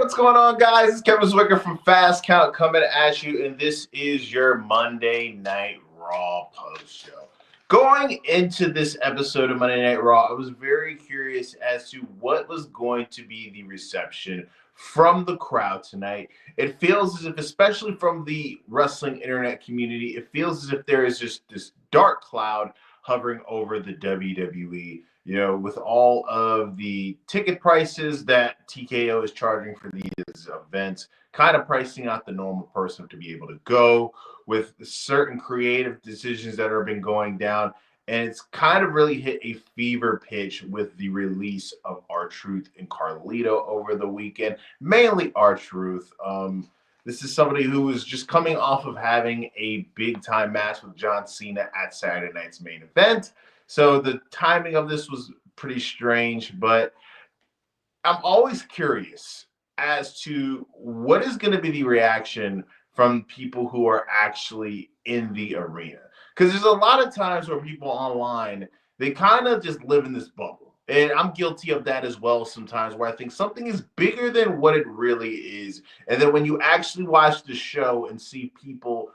What's going on, guys? It's Kevin Zwicker from Fast Count coming at you, and this is your Monday Night Raw post show. Going into this episode of Monday Night Raw, I was very curious as to what was going to be the reception from the crowd tonight. It feels as if, especially from the wrestling internet community, it feels as if there is just this dark cloud hovering over the WWE. You know, with all of the ticket prices that TKO is charging for these events, kind of pricing out the normal person to be able to go, with certain creative decisions that have been going down. And it's kind of really hit a fever pitch with the release of R-Truth and Carlito over the weekend, mainly R-Truth. This is somebody who was just coming off of having a big-time match with John Cena at Saturday night's main event. So the timing of this was pretty strange, but I'm always curious as to what is going to be the reaction from people who are actually in the arena. Because there's a lot of times where people online, they kind of just live in this bubble. And I'm guilty of that as well sometimes, where I think something is bigger than what it really is. And then when you actually watch the show and see people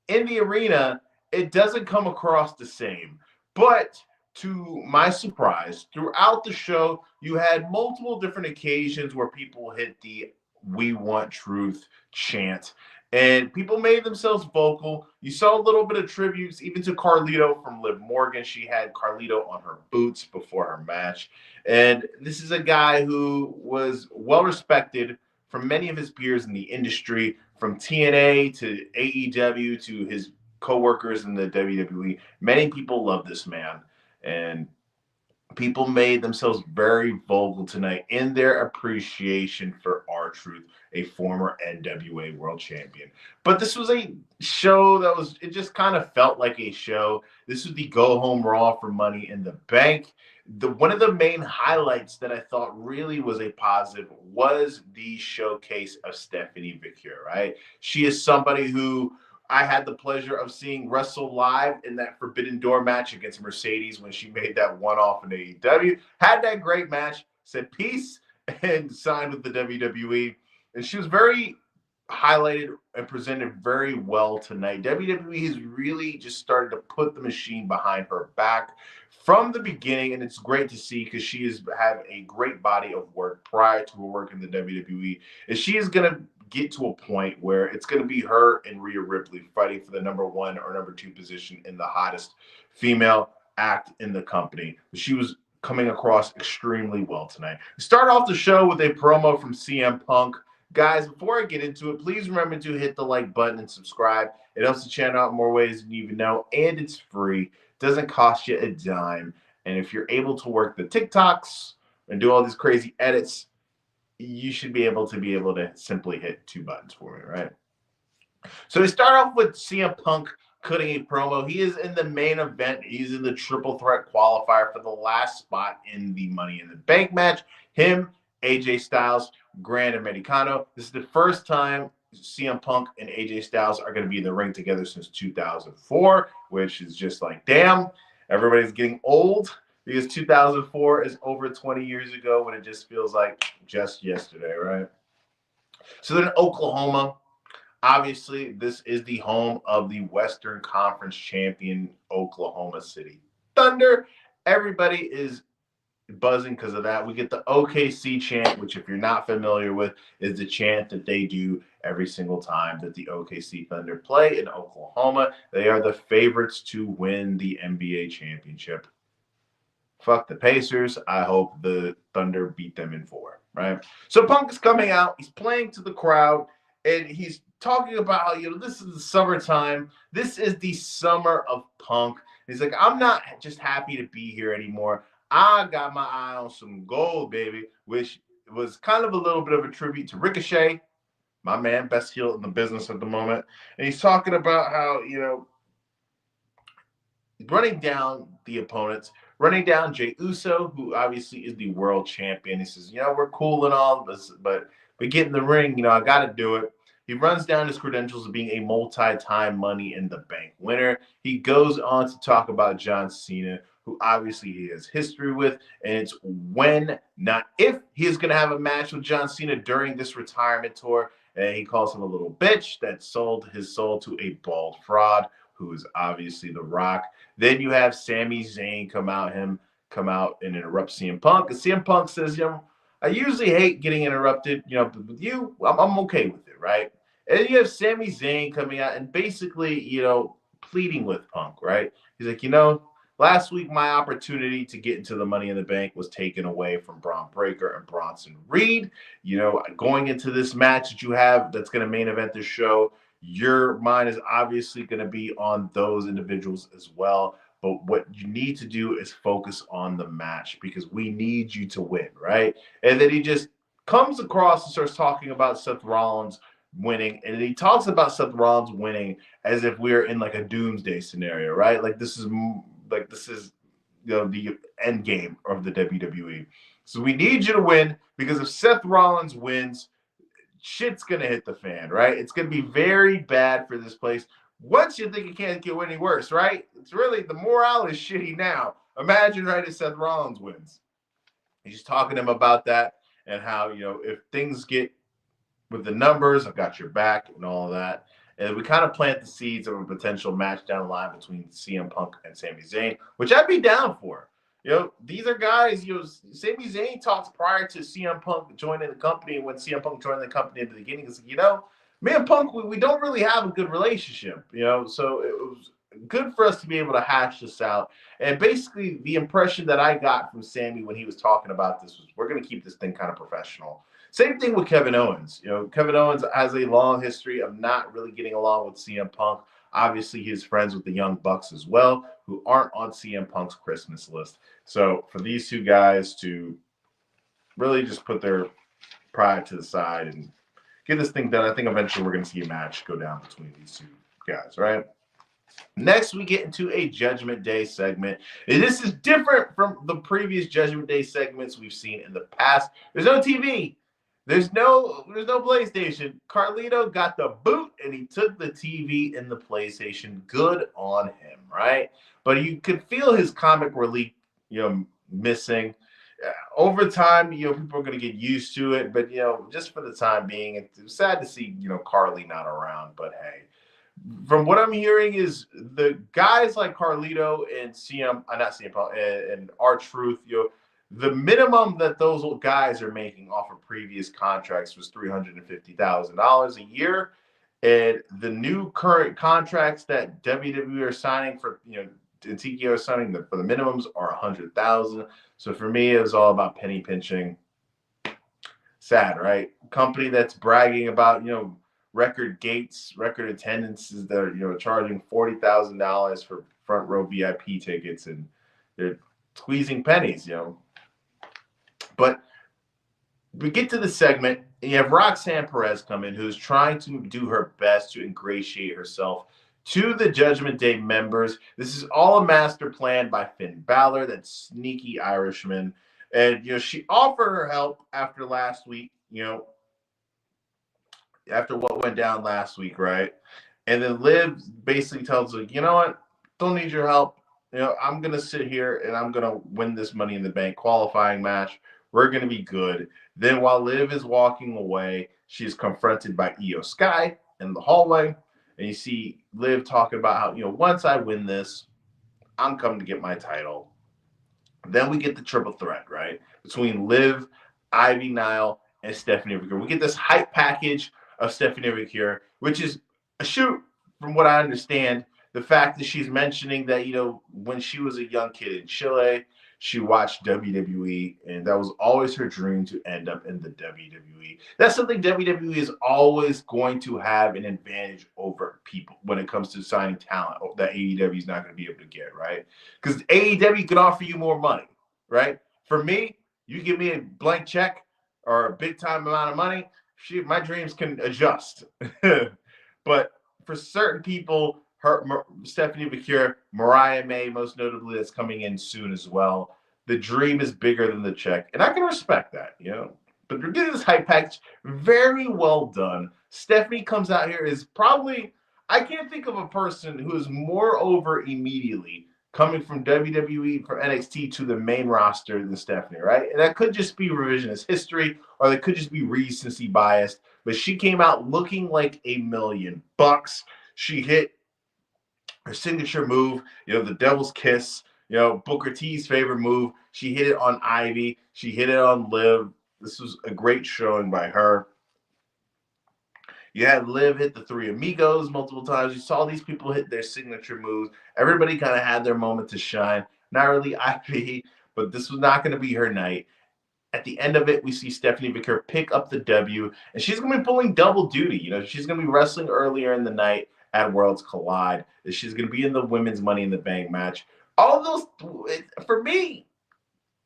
in the arena, it doesn't come across the same. But to my surprise, throughout the show, you had multiple different occasions where people hit the "We Want Truth" chant, and people made themselves vocal. You saw a little bit of tributes even to Carlito from Liv Morgan. She had Carlito on her boots before her match. And this is a guy who was well respected from many of his peers in the industry, from TNA to AEW to his co-workers in the WWE. Many people love this man. And people made themselves very vocal tonight in their appreciation for R-Truth, a former NWA world champion. But this was a show that was, it just kind of felt like a show. This was the go home Raw for Money in the Bank. One of the main highlights that I thought really was a positive was the showcase of Stephanie Vicure, right? She is somebody who I had the pleasure of seeing wrestle live in that Forbidden Door match against Mercedes when she made that one-off in AEW. Had that great match, said peace, and signed with the WWE. And she was very highlighted and presented very well tonight. WWE has really just started to put the machine behind her back from the beginning, and it's great to see because she has had a great body of work prior to her work in the WWE. And she is going to get to a point where it's going to be her and Rhea Ripley fighting for the number 1 or number 2 position in the hottest female act in the company. She was coming across extremely well tonight. We start off the show with a promo from CM Punk. Guys, before I get into it, please remember to hit the like button and subscribe. It helps the channel out in more ways than you even know, and it's free. It doesn't cost you a dime. And if you're able to work the TikToks and do all these crazy edits, you should be able to simply hit 2 buttons for me, right? So we start off with CM Punk cutting a promo. He is in the main event. He's in the triple threat qualifier for the last spot in the Money in the Bank match. Him, AJ Styles, Grand Americano. This is the first time CM Punk and AJ Styles are going to be in the ring together since 2004, which is just like, damn, everybody's getting old. Because 2004 is over 20 years ago when it just feels like just yesterday, right? So then Oklahoma, obviously this is the home of the Western Conference champion Oklahoma City Thunder. Everybody is buzzing because of that. We get the OKC chant, which if you're not familiar with, is the chant that they do every single time that the OKC Thunder play in Oklahoma. They are the favorites to win the NBA championship. Fuck the Pacers. I hope the Thunder beat them in 4, right? So Punk is coming out. He's playing to the crowd, and he's talking about, this is the summertime. This is the summer of Punk. He's like, I'm not just happy to be here anymore. I got my eye on some gold, baby, which was kind of a little bit of a tribute to Ricochet, my man, best heel in the business at the moment. And he's talking about how, running down the opponents, running down Jey Uso, who obviously is the world champion. He says, we're cool and all this, but we get in the ring, I got to do it. He runs down his credentials of being a multi-time Money in the Bank winner. He goes on to talk about John Cena, who obviously he has history with, and it's when, not if, he is going to have a match with John Cena during this retirement tour. And he calls him a little bitch that sold his soul to a bald fraud, who is obviously The Rock. Then you have Sami Zayn come out and interrupt CM Punk. And CM Punk says, I usually hate getting interrupted, but with you, I'm okay with it, right? And you have Sami Zayn coming out and basically, pleading with Punk, right? He's like, last week my opportunity to get into the Money in the Bank was taken away from Braun Breaker and Bronson Reed. Going into this match that you have that's going to main event this show, your mind is obviously going to be on those individuals as well. But what you need to do is focus on the match because we need you to win, right? And then he just comes across and starts talking about Seth Rollins winning. And he talks about Seth Rollins winning as if we're in like a doomsday scenario, right? Like this is the end game of the WWE. So we need you to win because if Seth Rollins wins, shit's going to hit the fan, right? It's going to be very bad for this place. Once you think it can't get any worse, right? It's really, the morale is shitty now. Imagine, right, if Seth Rollins wins. He's talking to him about that and how, if things get with the numbers, I've got your back and all of that. And we kind of plant the seeds of a potential match down the line between CM Punk and Sami Zayn, which I'd be down for. These are guys, Sami Zayn talks prior to CM Punk joining the company. And when CM Punk joined the company at the beginning, it's like, me and Punk, we don't really have a good relationship, so it was good for us to be able to hash this out. And basically, the impression that I got from Sami when he was talking about this was, we're going to keep this thing kind of professional. Same thing with Kevin Owens. Kevin Owens has a long history of not really getting along with CM Punk. Obviously, he's friends with the Young Bucks as well, who aren't on CM Punk's Christmas list. So for these two guys to really just put their pride to the side and get this thing done, I think eventually we're going to see a match go down between these two guys, right? Next, we get into a Judgment Day segment. And this is different from the previous Judgment Day segments we've seen in the past. There's no TV. There's no PlayStation. Carlito got the boot, and he took the TV and the PlayStation. Good on him, right? But you could feel his comic relief, missing. Over time, people are going to get used to it. But, just for the time being, it's sad to see, Carly not around. But, hey, from what I'm hearing is the guys like Carlito and and R-Truth, the minimum that those guys are making off of previous contracts was $350,000 a year. And the new current contracts that WWE are signing for, and TKO are signing for the minimums are $100,000. So for me, it was all about penny pinching. Sad, right? Company that's bragging about, record gates, record attendances that are, charging $40,000 for front row VIP tickets, and they're squeezing pennies, But we get to the segment, and you have Roxanne Perez come in, who's trying to do her best to ingratiate herself to the Judgment Day members. This is all a master plan by Finn Balor, that sneaky Irishman. And, she offered her help after last week, after what went down last week, right? And then Liv basically tells her, you know what? Don't need your help. I'm going to sit here and I'm going to win this Money in the Bank qualifying match. We're going to be good. Then while Liv is walking away, she's confronted by Io Sky in the hallway. And you see Liv talking about how, once I win this, I'm coming to get my title. Then we get the triple threat, right? Between Liv, Ivy Nile, and Stephanie McGuire. We get this hype package of Stephanie McGuire, which is a shoot from what I understand. The fact that she's mentioning that, when she was a young kid in Chile, she watched WWE, and that was always her dream to end up in the WWE. That's something WWE is always going to have an advantage over people when it comes to signing talent that AEW is not going to be able to get, right? Because AEW can offer you more money, right? For me, you give me a blank check or a big time amount of money, my dreams can adjust. But for certain people, Stephanie McGuire, Mariah May, most notably, that's coming in soon as well. The dream is bigger than the check, and I can respect that, But we're getting this hype package, very well done. Stephanie comes out here is probably, I can't think of a person who is more over immediately coming from WWE from NXT to the main roster than Stephanie, right? And that could just be revisionist history, or that could just be recency biased. But she came out looking like $1,000,000. She hit her signature move, the Devil's Kiss, Booker T's favorite move. She hit it on Ivy. She hit it on Liv. This was a great showing by her. You had Liv hit the Three Amigos multiple times. You saw these people hit their signature moves. Everybody kind of had their moment to shine. Not really Ivy, but this was not going to be her night. At the end of it, we see Stephanie Vicker pick up the W, and she's going to be pulling double duty. She's going to be wrestling earlier in the night at Worlds Collide. She's going to be in the women's Money in the Bank match. All of those, for me,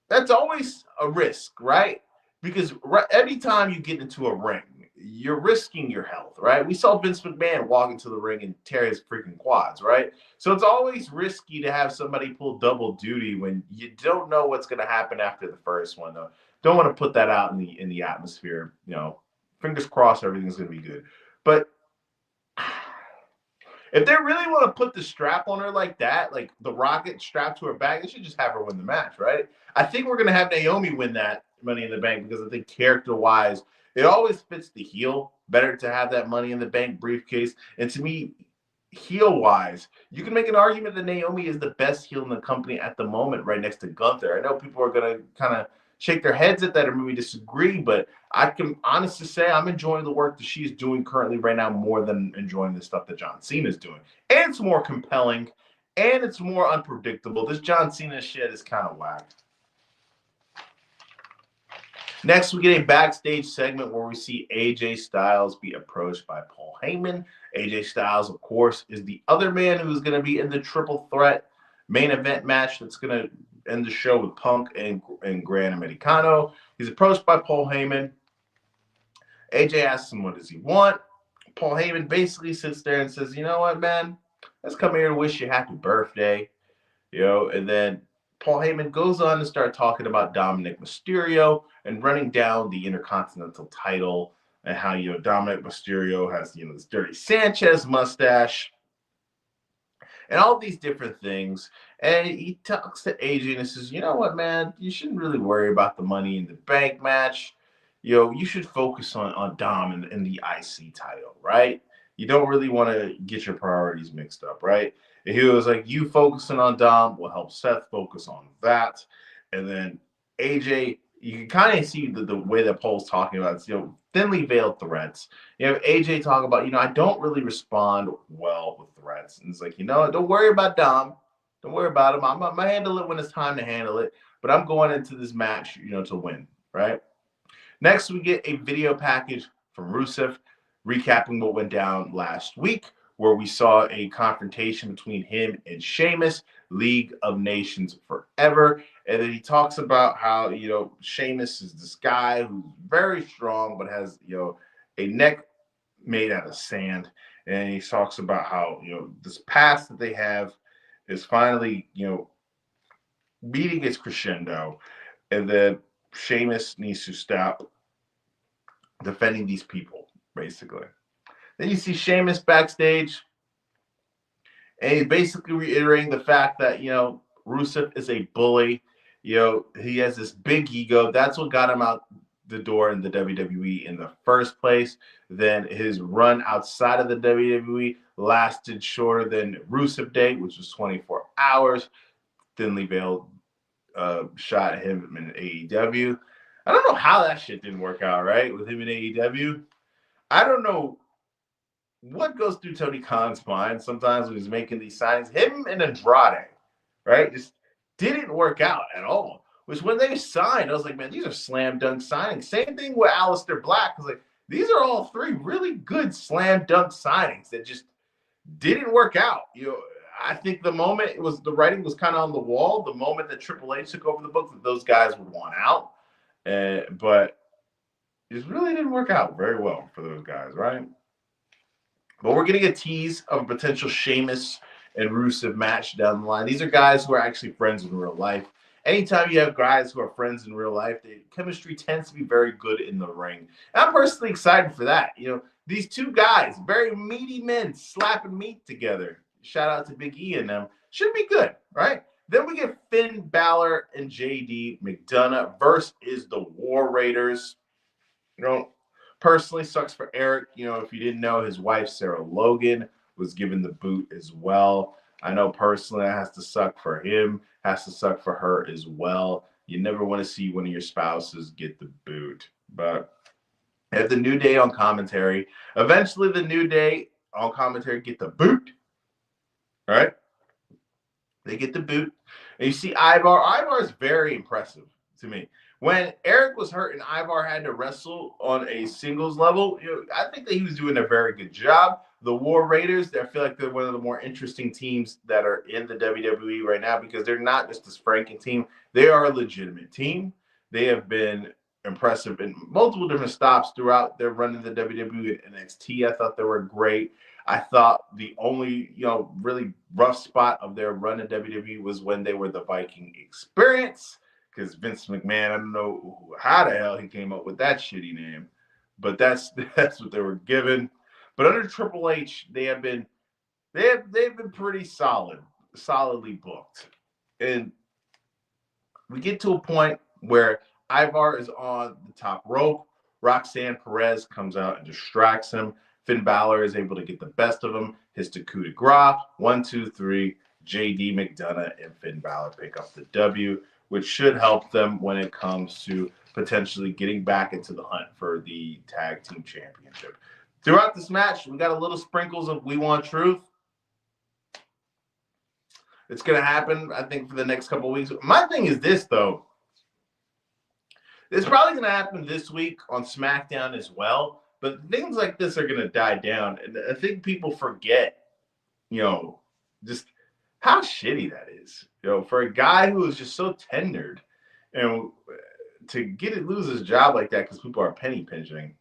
that's always a risk, right? Because every time you get into a ring, you're risking your health, right? We saw Vince McMahon walk into the ring and tear his freaking quads, right? So it's always risky to have somebody pull double duty when you don't know what's going to happen after the first one. Though. Don't want to put that out in the atmosphere. Fingers crossed, everything's going to be good. But if they really want to put the strap on her like that, like the rocket strapped to her back, they should just have her win the match, right? I think we're going to have Naomi win that Money in the Bank because I think character-wise, it always fits the heel better to have that Money in the Bank briefcase. And to me, heel-wise, you can make an argument that Naomi is the best heel in the company at the moment right next to Gunther. I know people are going to kind of shake their heads at that or maybe disagree, but I can honestly say I'm enjoying the work that she's doing currently right now more than enjoying the stuff that John Cena is doing. And it's more compelling, and it's more unpredictable. This John Cena shit is kind of whack. Next, we get a backstage segment where we see AJ Styles be approached by Paul Heyman. AJ Styles, of course, is the other man who's going to be in the triple threat main event match that's going to end the show with Punk and Gran Americano. He's approached by Paul Heyman. AJ asks him, what does he want? Paul Heyman basically sits there and says, you know what, man? Let's come here to wish you happy birthday. And then Paul Heyman goes on to start talking about Dominic Mysterio and running down the Intercontinental title and how, Dominic Mysterio has, this Dirty Sanchez mustache and all these different things. And he talks to AJ and says, you know what, man, you shouldn't really worry about the Money in the Bank match. You should focus on Dom and the IC title, right? You don't really want to get your priorities mixed up, right? And he was like, you focusing on Dom will help Seth focus on that. And then AJ, you can kind of see the way that Paul's talking about it, thinly veiled threats. AJ talk about, I don't really respond well with threats. And it's like, don't worry about Dom. Don't worry about him. I'm going to handle it when it's time to handle it. But I'm going into this match, to win, right? Next, we get a video package from Rusev recapping what went down last week, where we saw a confrontation between him and Sheamus, League of Nations forever. And then he talks about how, Sheamus is this guy who's very strong, but has, a neck made out of sand. And he talks about how, this past that they have is finally, meeting its crescendo. And then Sheamus needs to stop defending these people, basically. Then you see Sheamus backstage, and he's basically reiterating the fact that, Rusev is a bully. He has this big ego. That's what got him out the door in the WWE in the first place. Then his run outside of the WWE lasted shorter than Rusev Day, which was 24 hours. Thinly veiled shot at him in AEW. I don't know how that shit didn't work out, right? With him in AEW. I don't know what goes through Tony Khan's mind sometimes when he's making these signings. Him and Andrade, right? Just didn't work out at all. Which when they signed, I was like, man, these are slam dunk signings. Same thing with Aleister Black. I was like, these are all three really good slam dunk signings that just didn't work out. I think the writing was kind of on the wall. The moment that Triple H took over the book, that those guys would want out. But it just really didn't work out very well for those guys, right? But we're getting a tease of a potential Sheamus and Rusev match down the line. These are guys who are actually friends in real life. Anytime you have guys who are friends in real life, the chemistry tends to be very good in the ring. And I'm personally excited for that. These two guys, very meaty men, slapping meat together shout out to Big E and them. Should be good, right? Then we get Finn Balor and JD McDonough versus the War Raiders. You know, personally sucks for Eric. You know, if you didn't know, his wife Sarah Logan was given the boot as well. I know personally that has to suck for him, has to suck for her as well. You never want to see one of your spouses get the boot. But at the New Day on commentary, eventually the New Day on commentary get the boot. All right? They get the boot. And you see Ivar. Ivar is very impressive to me. When Eric was hurt and Ivar had to wrestle on a singles level, I think that he was doing a very good job. The War Raiders, I feel like they're one of the more interesting teams that are in the WWE right now because they're not just this Franken team. They are a legitimate team. They have been impressive in multiple different stops throughout their run in the WWE and NXT. I thought they were great. I thought the only, really rough spot of their run in WWE was when they were the Viking Experience. Because Vince McMahon, I don't know how the hell he came up with that shitty name, but that's what they were given. But under Triple H, they've been pretty solidly booked, and we get to a point where Ivar is on the top rope. Roxanne Perez comes out and distracts him. Finn Balor is able to get the best of him. His coup de grace. 1, 2, 3. JD McDonough and Finn Balor pick up the W, which should help them when it comes to potentially getting back into the hunt for the tag team championship. Throughout this match, we got a little sprinkles of We Want Truth. It's going to happen, I think, for the next couple of weeks. My thing is this, though. It's probably going to happen this week on SmackDown as well. But things like this are going to die down. And I think people forget, just how shitty that is. For a guy who is just so tenured, to lose his job like that because people are penny pinching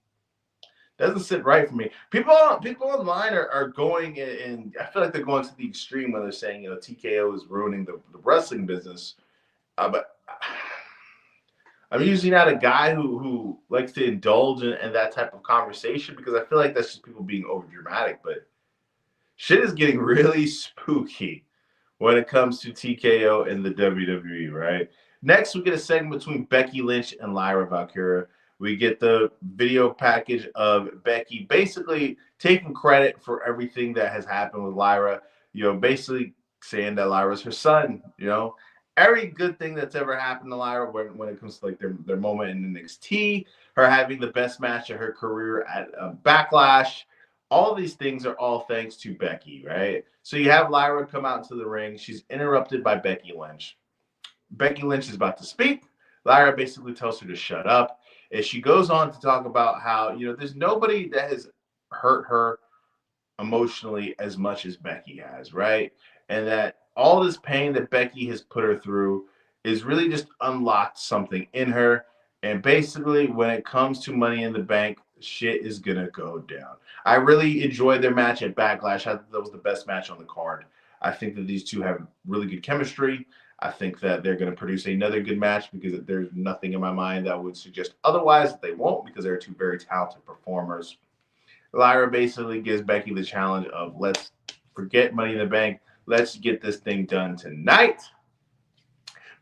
doesn't sit right for me. People online are going, and I feel like they're going to the extreme when they're saying, TKO is ruining the wrestling business. But I'm usually not a guy who likes to indulge in that type of conversation because I feel like that's just people being overdramatic. But shit is getting really spooky when it comes to TKO and the WWE, right? Next, we get a segment between Becky Lynch and Lyra Valkyria. We get the video package of Becky basically taking credit for everything that has happened with Lyra, basically saying that Lyra's her son, Every good thing that's ever happened to Lyra when it comes to like their moment in NXT, her having the best match of her career at Backlash, all of these things are all thanks to Becky, right? So you have Lyra come out into the ring. She's interrupted by Becky Lynch. Becky Lynch is about to speak. Lyra basically tells her to shut up. And she goes on to talk about how, there's nobody that has hurt her emotionally as much as Becky has, right? And that all this pain that Becky has put her through is really just unlocked something in her. And basically, when it comes to Money in the Bank, shit is going to go down. I really enjoyed their match at Backlash. I thought that was the best match on the card. I think that these two have really good chemistry. I think that they're going to produce another good match because there's nothing in my mind that would suggest otherwise. They won't because they're two very talented performers. Lyra basically gives Becky the challenge of let's forget Money in the Bank. Let's get this thing done tonight.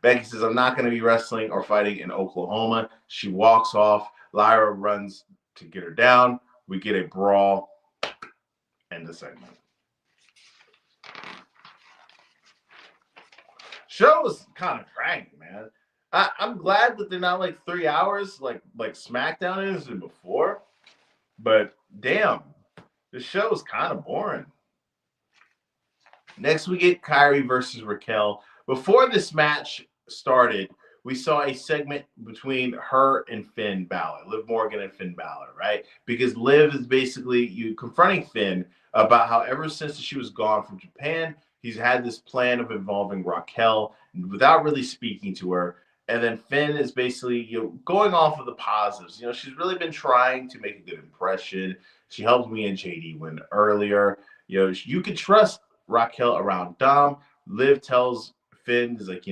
Becky says, I'm not going to be wrestling or fighting in Oklahoma. She walks off. Lyra runs to get her down. We get a brawl. End the segment. Show was kind of dragging, man. I'm glad that they're not like 3 hours like SmackDown is before. But damn, the show is kind of boring. Next, we get Kyrie versus Raquel. Before this match started, we saw a segment between her and Finn Balor, Liv Morgan and Finn Balor, right? Because Liv is basically confronting Finn about how ever since she was gone from Japan, he's had this plan of involving Raquel without really speaking to her. And then Finn is basically, going off of the positives. She's really been trying to make a good impression. She helped me and JD win earlier. You can trust Raquel around Dom. Liv tells Finn, is like,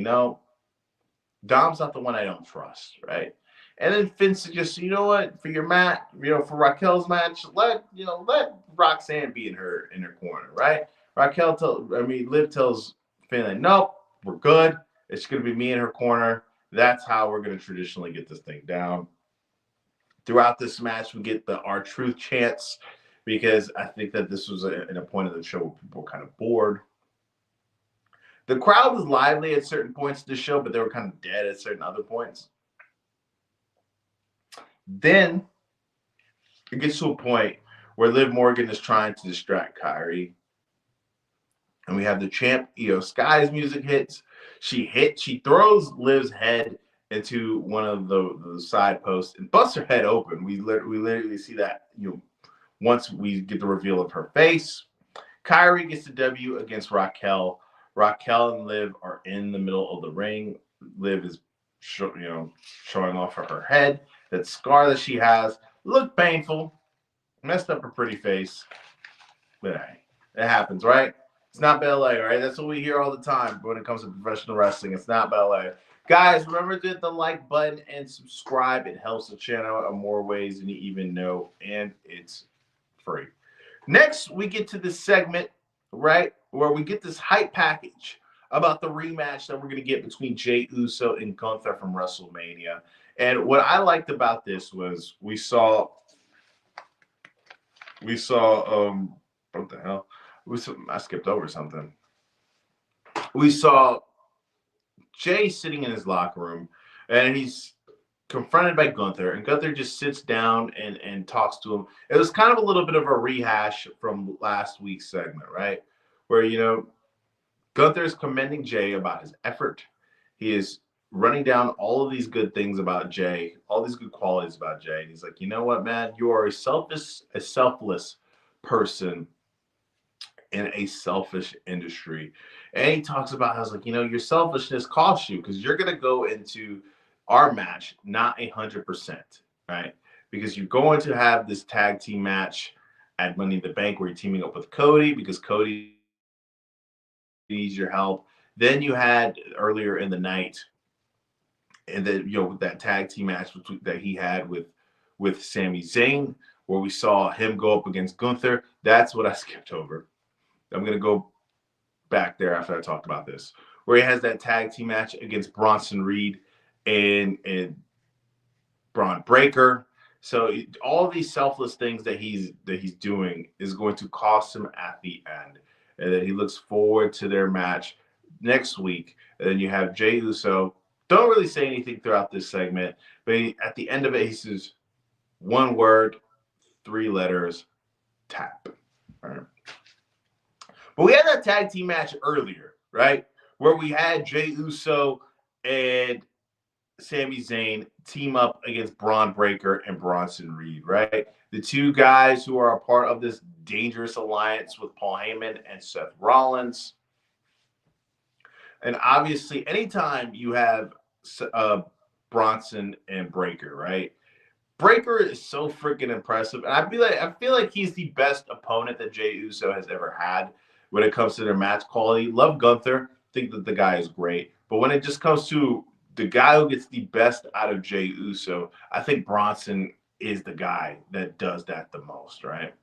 Dom's not the one I don't trust, right? And then Finn suggests, you know what, for your match, for Raquel's match, let Roxanne be in her corner, right? Liv tells Finlay, nope, we're good. It's going to be me in her corner. That's how we're going to traditionally get this thing down. Throughout this match, we get the R-Truth chants because I think that this was in a point of the show where people were kind of bored. The crowd was lively at certain points of the show, but they were kind of dead at certain other points. Then it gets to a point where Liv Morgan is trying to distract Kairi. And we have the champ Io Sky's music hits. She throws Liv's head into one of the side posts and busts her head open. We literally see that, once we get the reveal of her face. Kairi gets the W against Raquel. Raquel and Liv are in the middle of the ring. Liv is showing off her head. That scar that she has looked painful. Messed up her pretty face. But hey, it happens, right? It's not ballet, right? That's what we hear all the time when it comes to professional wrestling. It's not ballet. Guys, remember to hit the like button and subscribe. It helps the channel in more ways than you even know, and it's free. Next, we get to this segment, right, where we get this hype package about the rematch that we're going to get between Jey Uso and Gunther from WrestleMania. And what I liked about this was we saw what the hell? I skipped over something. We saw Jey sitting in his locker room, and he's confronted by Gunther, and Gunther just sits down and talks to him. It was kind of a little bit of a rehash from last week's segment, right? Where, Gunther is commending Jey about his effort. He is running down all of these good things about Jey, all these good qualities about Jey. And he's like, you know what, man? You are a selfless person in a selfish industry. And he talks about how, like, your selfishness costs you because you're going to go into our match not 100%, right? Because you're going to have this tag team match at Money in the Bank where you're teaming up with Cody because Cody needs your help. Then you had earlier in the night, and then with that tag team match that he had with Sami Zayn, where we saw him go up against Gunther. That's what I skipped over. I'm gonna go back there after I talked about this, where he has that tag team match against Bronson Reed and Braun Breaker. So all these selfless things that he's doing is going to cost him at the end, and then he looks forward to their match next week. And then you have Jey Uso. Don't really say anything throughout this segment, but at the end of it, he says one word, 3 letters, tap. All right. But we had that tag team match earlier, right? Where we had Jey Uso and Sami Zayn team up against Braun Breaker and Bronson Reed, right? The two guys who are a part of this dangerous alliance with Paul Heyman and Seth Rollins. And obviously, anytime you have Bronson and Breaker, right? Breaker is so freaking impressive. And I feel like he's the best opponent that Jey Uso has ever had when it comes to their match quality. Love Gunther. Think that the guy is great. But when it just comes to the guy who gets the best out of Jey Uso, I think Bronson is the guy that does that the most, right?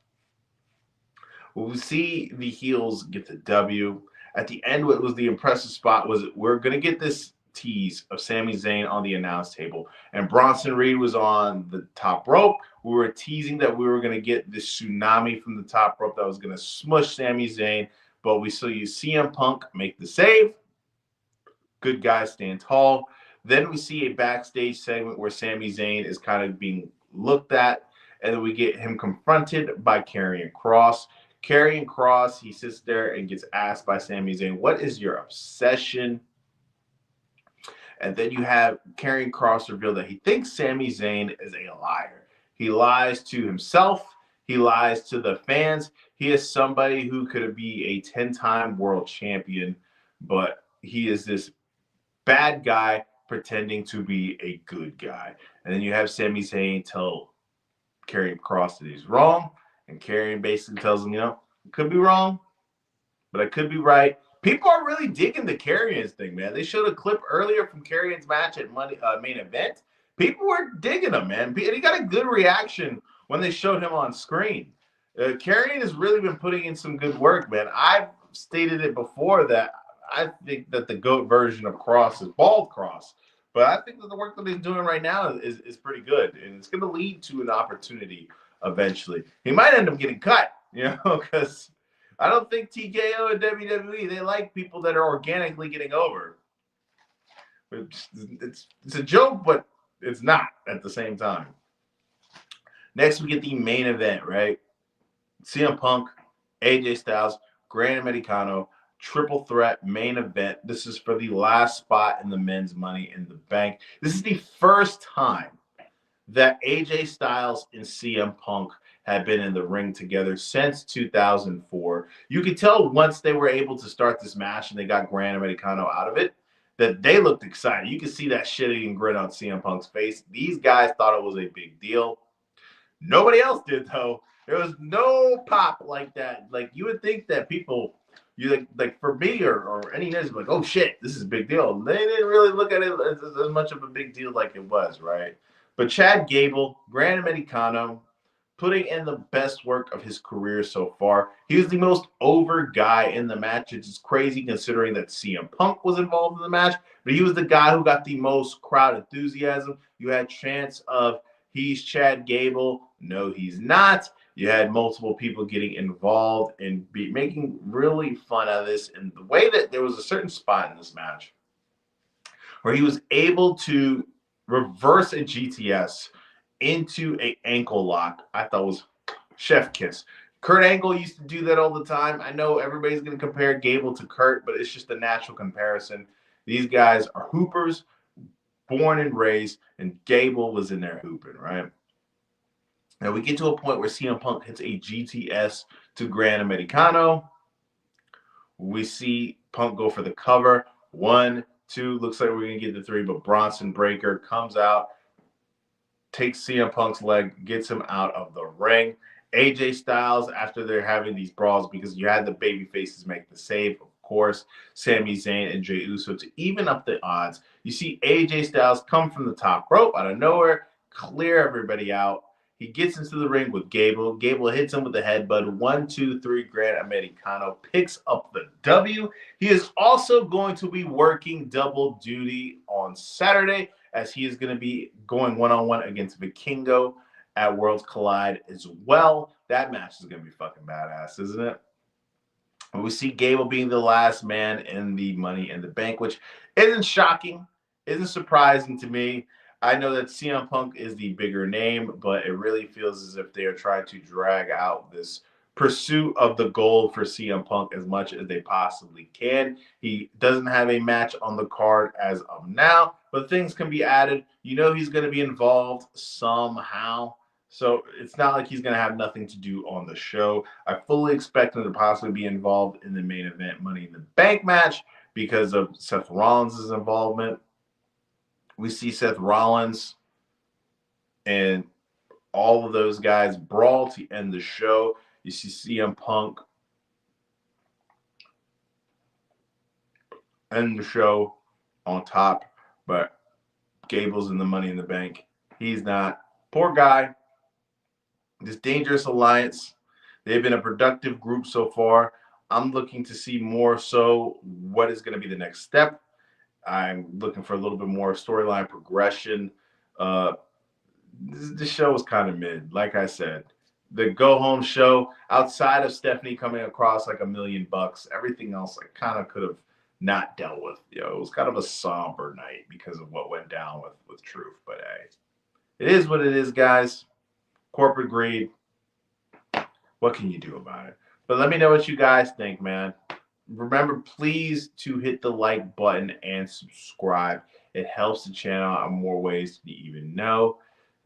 Well, we see the heels get the W. At the end, what was the impressive spot was we're going to get this tease of Sami Zayn on the announce table, and Bronson Reed was on the top rope. We were teasing that we were going to get this tsunami from the top rope that was going to smush Sami Zayn, but we saw you CM Punk make the save. Good guy stand tall. Then we see a backstage segment where Sami Zayn is kind of being looked at, and then we get him confronted by Karrion Kross. Karrion Kross, he sits there and gets asked by Sami Zayn, what is your obsession? And then you have Karrion Kross reveal that he thinks Sami Zayn is a liar. He lies to himself. He lies to the fans. He is somebody who could be a 10-time world champion, but he is this bad guy pretending to be a good guy. And then you have Sami Zayn tell Karrion Kross that he's wrong, and Karrion basically tells him, I could be wrong, but I could be right. People are really digging the Karrion's thing, man. They showed a clip earlier from Karrion's match at main event. People were digging him, man. And he got a good reaction when they showed him on screen. Karrion has really been putting in some good work, man. stated it before that I think that the GOAT version of Cross is Bald Cross. But I think that the work that he's doing right now is pretty good. And it's going to lead to an opportunity eventually. He might end up getting cut, because I don't think TKO and WWE, they like people that are organically getting over. It's a joke, but it's not at the same time. Next, we get the main event, right? CM Punk, AJ Styles, Grand Americano, triple threat main event. This is for the last spot in the men's Money in the Bank. This is the first time that AJ Styles and CM Punk had been in the ring together since 2004. You could tell once they were able to start this match and they got Grand Americano out of it, that they looked excited. You could see that shit-eating grin on CM Punk's face. These guys thought it was a big deal. Nobody else did, though. There was no pop like that. Like, you would think that people, like for me or any niggas, like, oh shit, this is a big deal. They didn't really look at it as much of a big deal like it was, right? But Chad Gable, Grand Americano, putting in the best work of his career so far. He was the most over guy in the match. It's just crazy considering that CM Punk was involved in the match, but he was the guy who got the most crowd enthusiasm. You had chants of, he's Chad Gable. No, he's not. You had multiple people getting involved and making really fun out of this. And the way that there was a certain spot in this match where he was able to reverse a GTS into an ankle lock, I thought was chef kiss. Kurt Angle used to do that all the time. I know everybody's going to compare Gable to Kurt, but it's just a natural comparison. These guys are hoopers, born and raised, and Gable was in there hooping, right? Now we get to a point where CM Punk hits a GTS to Grand Americano. We see Punk go for the cover. 1, 2, looks like we're going to get the 3, but Bronson Breaker comes out, takes CM Punk's leg, gets him out of the ring. AJ Styles, after they're having these brawls, because you had the baby faces make the save, of course, Sami Zayn and Jey Uso to even up the odds. You see AJ Styles come from the top rope out of nowhere, clear everybody out. He gets into the ring with Gable. Gable hits him with the headbutt. 1, 2, 3, Grand Americano picks up the W. He is also going to be working double duty on Saturday, as he is going to be going one-on-one against Vikingo at Worlds Collide as well. That match is going to be fucking badass, isn't it? And we see Gable being the last man in the Money in the Bank, which isn't shocking, isn't surprising to me. I know that CM Punk is the bigger name, but it really feels as if they are trying to drag out this pursuit of the gold for CM Punk as much as they possibly can. He doesn't have a match on the card as of now, but things can be added. You know he's going to be involved somehow, so it's not like he's going to have nothing to do on the show. I fully expect him to possibly be involved in the main event Money in the Bank match because of Seth Rollins' involvement. We see Seth Rollins and all of those guys brawl to end the show. You see CM Punk end the show on top, but Gable's in the Money in the Bank. He's not. Poor guy. This Dangerous Alliance, they've been a productive group so far. I'm looking to see more so what is going to be the next step. I'm looking for a little bit more storyline progression. This show was kind of mid. Like I said, the go-home show, outside of Stephanie coming across like $1 million, everything else I kind of could have not dealt with. It was kind of a somber night because of what went down with Truth. But hey, it is what it is, guys. Corporate greed. What can you do about it? But let me know what you guys think, man. Remember, please to hit the like button and subscribe. It helps the channel out in more ways than you even know.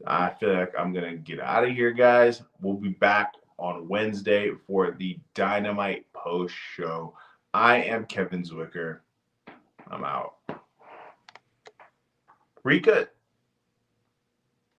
I feel like I'm going to get out of here, guys. We'll be back on Wednesday for the Dynamite post show. I am Kevin Zwicker. I'm out. Rika.